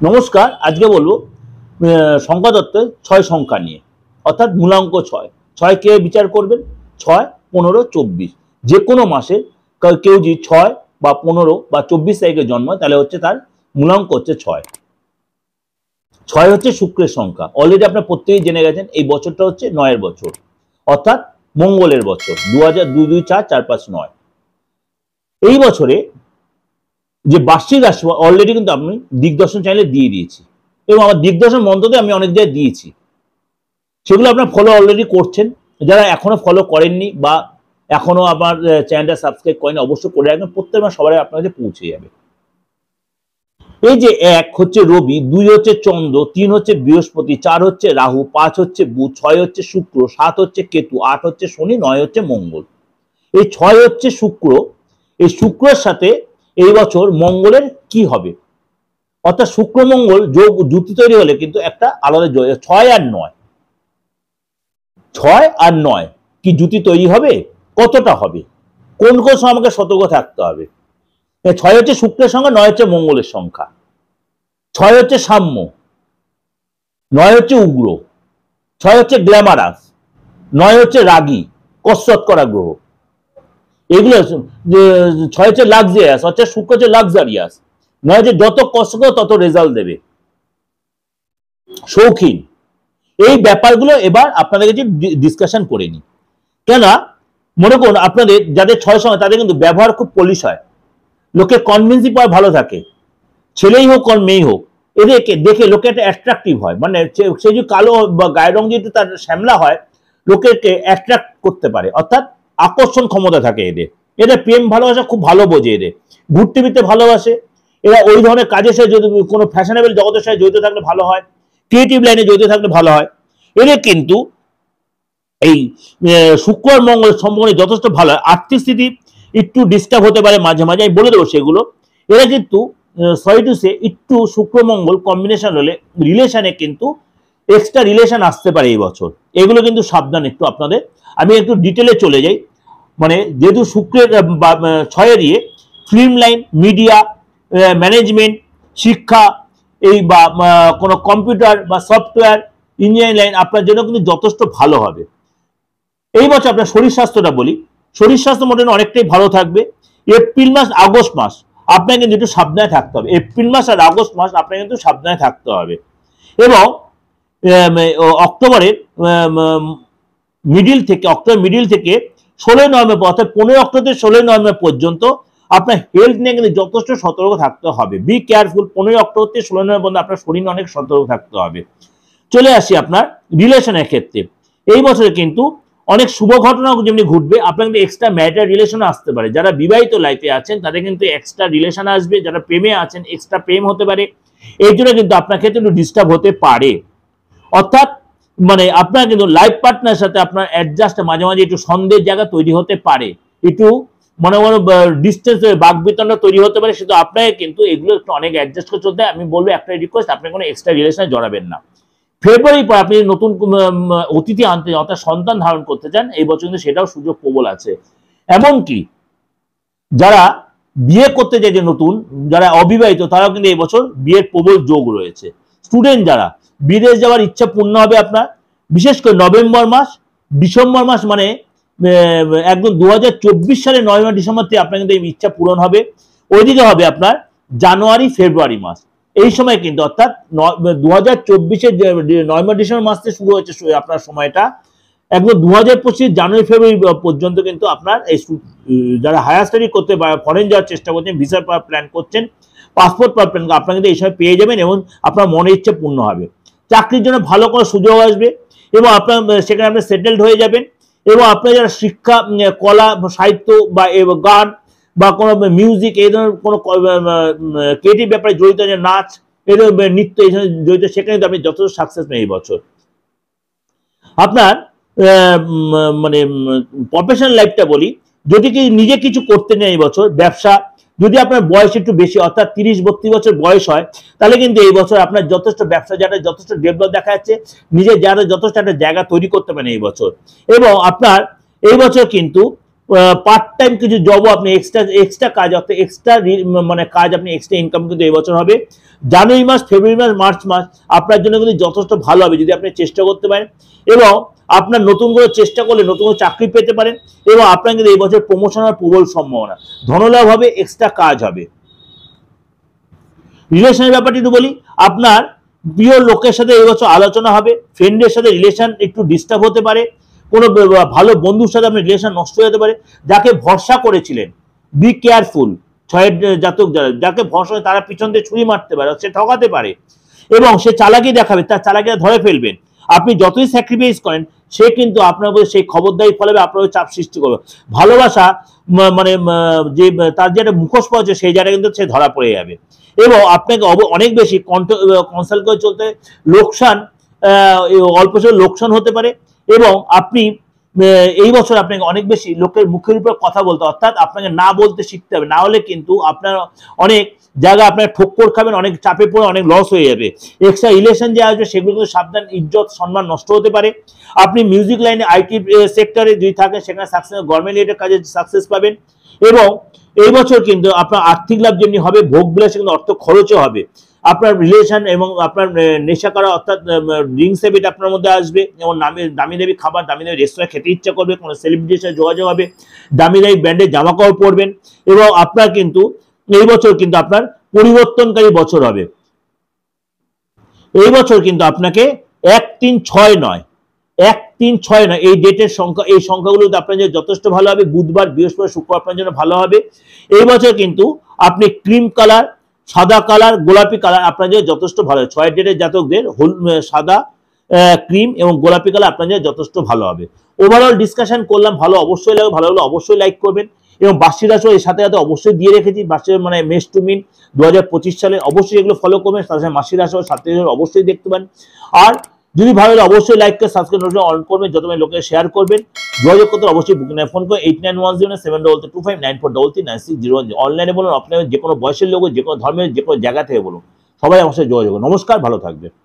নমস্কার, আজকে বলবো সংখ্যা তত্ত্বের ৬ সংখ্যা নিয়ে, অর্থাৎ মূলাঙ্ক ৬। ৬ কে বিচার করবেন? ৬, ১৫, ২৪। যে কোনো মাসে কেউ যদি ৬ বা ১৫ বা ২৪ তারিখে জন্মায় তাহলে হচ্ছে তার মূলাঙ্ক হচ্ছে ৬। ৬ হচ্ছে শুক্রের সংখ্যা। অলরেডি আপনারা প্রত্যেকেই জেনে গেছেন এই বছরটা হচ্ছে ৯-এর বছর, অর্থাৎ মঙ্গলের বছর। ২০০২-২-২-৪-৪-৫-৯। এই বছরে যে বার্ষিক রাশিফল অলরেডি কিন্তু আমি দিগদর্শন চ্যানেলে দিয়ে দিয়েছি, এবং আমার দিগদর্শন মন্ত্রতে আমি অনেক জায়গায় দিয়েছি, সেগুলো আপনারা ফলো অলরেডি করছেন। যারা এখনো ফলো করেননি বা এখনো আমার চ্যানেলটা সাবস্ক্রাইব করেন অবশ্যই করে রাখবেন, প্রত্যেক মাস সবাই আপনার কাছে পৌঁছে যাবে। এই যে ১ হচ্ছে রবি, ২ হচ্ছে চন্দ্র, ৩ হচ্ছে বৃহস্পতি, ৪ হচ্ছে রাহু, ৫ হচ্ছে বুধ, ৬ হচ্ছে শুক্র, ৭ হচ্ছে কেতু, ৮ হচ্ছে শনি, ৯ হচ্ছে মঙ্গল। এই ৬ হচ্ছে শুক্র। এই শুক্রের সাথে এই বছর মঙ্গলের কি হবে, অর্থাৎ শুক্র মঙ্গল যোগ জুতি তৈরি হলে কিন্তু একটা আলাদা ৬ আর ৯, ৬ আর ৯ কি জুতি তৈরি হবে? কতটা হবে? কোন কোন সময় আমাকে সতর্ক থাকতে হবে? ৬ হচ্ছে শুক্রের সংখ্যা, ৯ হচ্ছে মঙ্গলের সংখ্যা। ৬ হচ্ছে সাম্য, ৯ হচ্ছে উগ্র, ৬ হচ্ছে গ্ল্যামারাস, ৯ হচ্ছে রাগী, কসরত করা গ্রহ। এগুলো ৬ হচ্ছে লাক্সারিয়াস, অর্থাৎ শুক্র হচ্ছে লাক্সারিয়াস। ৯ হচ্ছে যত কষ্ট করো তত রেজাল্ট দেবে, শৌখিন। এই ব্যাপারগুলো এবার আপনাদের কাছে ডিসকাশন করে নি। কেন মনে করুন আপনাদের যাদের ৬ সংখ্যা তাদের কিন্তু ব্যবহার খুব পলিশ হয়, লোকে কনভিন্সিং পাওয়ার ভালো থাকে, ছেলেই হোক আর মেয়েই হোক, এদেরকে দেখে লোকে একটা অ্যাট্রাকটিভ হয়। মানে সে যদি কালো বা গায়ের রং যদি তার শ্যামলা হয়, লোকেকে অ্যাট্রাক্ট করতে পারে, অর্থাৎ আকর্ষণ ক্ষমতা থাকে এদের। এদের প্রেম ভালোবাসা খুব ভালো বোঝে, এদের ঘুরতে ফিরতে ভালোবাসে, এরা ওই ধরনের কাজের সাথে যদি কোনো ফ্যাশনেবল জগতের সাথে জড়িত থাকলে ভালো হয়, ক্রিয়েটিভ লাইনে জড়িত থাকলে ভালো হয়। এদের কিন্তু এই শুক্র আর মঙ্গল সম্পর্কে যথেষ্ট ভালো হয়। আর্থিক স্থিতি একটু ডিস্টার্ব হতে পারে মাঝে মাঝে, আমি বলে দেবো সেগুলো। এরা কিন্তু সরি টু সে একটু শুক্র মঙ্গল কম্বিনেশন হলে রিলেশনে কিন্তু এক্সট্রা রিলেশন আসতে পারে এই বছর। এগুলো কিন্তু সাবধান একটু আপনাদের। আমি একটু ডিটেলে চলে যাই। মানে যেহেতু শুক্রের ৬ দিয়ে ফিল্ম লাইন, মিডিয়া, ম্যানেজমেন্ট, শিক্ষা, এই বা কোনো কম্পিউটার বা সফটওয়্যার, ইঞ্জিনিয়ারিং লাইন আপনার জন্য কিন্তু যথেষ্ট ভালো হবে। এই বছর আপনার শরীর স্বাস্থ্যটা বলি, শরীর স্বাস্থ্য মোটামুটি অনেকটাই ভালো থাকবে। এপ্রিল মাস, আগস্ট মাস আপনাকে কিন্তু একটু সাবধানে থাকতে হবে। এপ্রিল মাস আর আগস্ট মাস আপনাকে কিন্তু সাবধানে থাকতে হবে। এবং অক্টোবরের মিডিল থেকে ১৬ নভেম্বর, অর্থাৎ ১৫ অক্টোবর থেকে ১৬ নভেম্বর পর্যন্ত আপনার হেলথ নিয়ে কিন্তু যথেষ্ট সতর্ক থাকতে হবে। Be careful. 15 অক্টোবর থেকে ১৬ নভেম্বর পর্যন্ত আপনার শরীর অনেক সতর্ক থাকতে হবে। চলে আসি আপনার রিলেশনের ক্ষেত্রে। এই বছরে কিন্তু অনেক শুভ ঘটনা যেমনি ঘটবে, আপনার কিন্তু এক্সট্রা ম্যারিটাল রিলেশন আসতে পারে। যারা বিবাহিত লাইফে আছেন তাদের কিন্তু এক্সট্রা রিলেশন আসবে, যারা প্রেমে আছেন এক্সট্রা প্রেম হতে পারে। এই জন্য কিন্তু আপনার ক্ষেত্রে একটু ডিস্টার্ব হতে পারে, অর্থাৎ মানে আপনার কিন্তু লাইফ পার্টনারের সাথে আপনার অ্যাডজাস্ট মাঝে মাঝে একটু সন্দেহের জায়গা তৈরি হতে পারে, একটু মনে মনে ডিস্টেন্স বাকবিতণ্ডা তৈরি হতে পারে। সেটা আপনাকে কিন্তু এগুলো একটু অনেক অ্যাডজাস্ট করে চলতে। আমি বলবো একটা রিকোয়েস্ট, আপনি কোনো এক্সট্রা রিলেশনে জড়াবেন না। ফেব্রুয়ারির পর আপনি নতুন অতিথি আনতে, অর্থাৎ সন্তান ধারণ করতে চান, এই বছর কিন্তু সেটাও সুযোগ প্রবল আছে। এমনকি যারা বিয়ে করতে চাইছে নতুন, যারা অবিবাহিত তারাও কিন্তু এই বছর বিয়ের প্রবল যোগ রয়েছে। স্টুডেন্ট যারা বিদেশ যাওয়ার ইচ্ছা পূর্ণ হবে আপনার, বিশেষ করে নভেম্বর মাস, ডিসেম্বর মাস, মানে একদম ২০২৪ সালে নভেম্বর ডিসেম্বর থেকে আপনার কিন্তু এই ইচ্ছা পূরণ হবে। ওইদিকে হবে আপনার জানুয়ারি ফেব্রুয়ারি মাস, এই সময় কিন্তু অর্থাৎ ২০২৪-এর নভেম্বর ডিসেম্বর মাস থেকে শুরু হয়েছে আপনার সময়টা, একদম ২০২৫ জানুয়ারি ফেব্রুয়ারি পর্যন্ত কিন্তু আপনার এই যারা হায়ার স্টাডি করতে বা ফরেন যাওয়ার চেষ্টা করছেন, ভিসা প্ল্যান করছেন, পাসপোর্ট প্ল্যান, আপনারা কিন্তু এই সময় পেয়ে যাবেন এবং আপনার মনের ইচ্ছে পূর্ণ হবে। চাকরির জন্য ভালো কোনো সুযোগ আসবে এবং আপনার সেখানে আপনি সেটেলড হয়ে যাবেন। এবং আপনার যারা শিক্ষা, কলা, সাহিত্য বা গান বা কোনো মিউজিক, এই ধরনের কোনো ক্রিয়েটিভ ব্যাপারে জড়িত, নাচ, এই ধরনের নৃত্য, এই ধরনের জড়িত, সেখানে আপনি যথেষ্ট সাকসেস নেই এই বছর। আপনার মানে প্রফেশনাল লাইফটা বলি, যদি কি নিজে কিছু করতে নেই এই বছর, ব্যবসা, যদি আপনার বয়স একটু বেশি অর্থাৎ ৩০-৩২ বছর বয়স হয়, তাহলে কিন্তু এই বছর আপনার যথেষ্ট ব্যবসা যারা যথেষ্ট ডেভেলপ দেখা যাচ্ছে, নিজের যারা যথেষ্ট একটা জায়গা তৈরি করতে পারেন এই বছর। এবং আপনার এই বছর কিন্তু পার্ট টাইম কিছু জবও আপনি এক্সট্রা কাজ, অর্থাৎ এক্সট্রা মানে কাজ, আপনি এক্সট্রা ইনকাম কিন্তু এই বছর হবে। জানুয়ারি মাস, ফেব্রুয়ারি মাস, মার্চ মাস আপনার জন্য কিন্তু যথেষ্ট ভালো হবে যদি আপনি চেষ্টা করতে পারেন, এবং আপনার নতুন করে চেষ্টা করলে নতুন করে চাকরি পেতে পারেন, এবং আপনার কিন্তু এই বছর প্রমোশন হওয়ার প্রবল সম্ভাবনা, ধনলাভ হবে, এক্সট্রা কাজ হবে। রিলেশনের ব্যাপারটি একটু বলি, আপনার প্রিয় লোকের সাথে এই বছর আলোচনা হবে, ফ্রেন্ডের সাথে রিলেশন একটু ডিস্টার্ব হতে পারে, কোনো ভালো বন্ধুর সাথে আপনার রিলেশন নষ্ট হয়ে যেতে পারে, যাকে ভরসা করেছিলেন বি কেয়ারফুল, ছয়ের জাতক যাকে ভরসা তারা পিছন দিয়ে ছুরি মারতে পারে, সে ঠকাতে পারে এবং সে চালাকি দেখাবে, তার চালাকিটা ধরে ফেলবেন। আপনি যতই স্যাক্রিফাইস করেন সে কিন্তু আপনার উপরে সেই খবরদারি ফলাবে, আপনার চাপ সৃষ্টি করবে। ভালোবাসা মানে যে তার যে একটা মুখোশ পাওয়া সেই জায়গায় কিন্তু সে ধরা পড়ে যাবে, এবং আপনাকে অনেক বেশি কনসাল্ট করে চলতে, লোকসান অল্প সময় লোকসান হতে পারে, এবং আপনি এই বছর আপনাকে অনেক বেশি লোকের মুখের উপর কথা বলতে, অর্থাৎ আপনাকে না বলতে শিখতে হবে, না হলে কিন্তু আপনার অনেক জায়গা আপনার ঠক্কর খাবেন, অনেক চাপে পড়ে অনেক লস হয়ে যাবে। এক্সট্রা রিলেশন যে আসবে সেগুলো কিন্তু সাবধান, ইজ্জত সম্মান নষ্ট হতে পারে। আপনি মিউজিক লাইনে, আইটি সেক্টরে যদি থাকেন সেখানে সাকসেস, গভর্নমেন্ট রিলেটেড কাজে সাকসেস পাবেন, এবং এই বছর কিন্তু আপনার আর্থিক লাভ যেমনি হবে, ভোগ বিলাসে কিন্তু অর্থ খরচও হবে। আপনার রিলেশন এবং আপনার নেশা করা অর্থাৎ ড্রিঙ্কস হ্যাবিট আপনার মধ্যে আসবে, এবং দামি দামি খাবার, দামি দামি রেস্তোরাঁ খেতে ইচ্ছা করবে, কোনো সেলিব্রিটির সাথে যোগাযোগ হবে, দামি দামি ব্র্যান্ডের জামা কাপড় পরবেন, এবং আপনার কিন্তু এই বছর কিন্তু আপনার পরিবর্তনকারী বছর হবে। এই বছর কিন্তু আপনাকে 1, 3, 6 নয়, 1, 3, 6 নয়, এই ডেটের সংখ্যা, এই সংখ্যাগুলো আপনার জন্য যথেষ্ট ভালো হবে। বুধবার, বৃহস্পতি, শুক্র আপনার জন্য ভালো হবে। এই বছর কিন্তু আপনি ক্রিম কালার, সাদা কালার, গোলাপি কালার আপনার জন্য যথেষ্ট ভালো হবে। 6 ডেটের জাতকদের সাদা, ক্রিম এবং গোলাপি কালার আপনার জন্য যথেষ্ট ভালো হবে। ওভারঅল ডিসকাশন করলাম, ভালো অবশ্যই লাগবে, ভালো হলে অবশ্যই লাইক করবেন, এবং বার্ষিক রাশি এর সাথে সাথে অবশ্যই দিয়ে রেখেছি, বার্ষিক মানে মেষ টু মিন 2025 সালে অবশ্যই এগুলো ফলো করবেন, তার সাথে মাসিক রাশি সাথে অবশ্যই দেখতে পারেন। আর যদি ভালো লাগে অবশ্যই লাইক করে সাবস্ক্রাইব অন করবেন, যত লোকের শেয়ার করবেন। যোগাযোগ করতে অবশ্যই বুকিং ফোন করে 8910722594239601, অনলাইনে বলুন, অফলাইনে, যে কোনো বয়সের লোক, যে কোনো ধর্মের, যে কোনো জায়গা থেকে বলুন, সবাই আমার সাথে যোগাযোগ করুন। নমস্কার, ভালো থাকবে।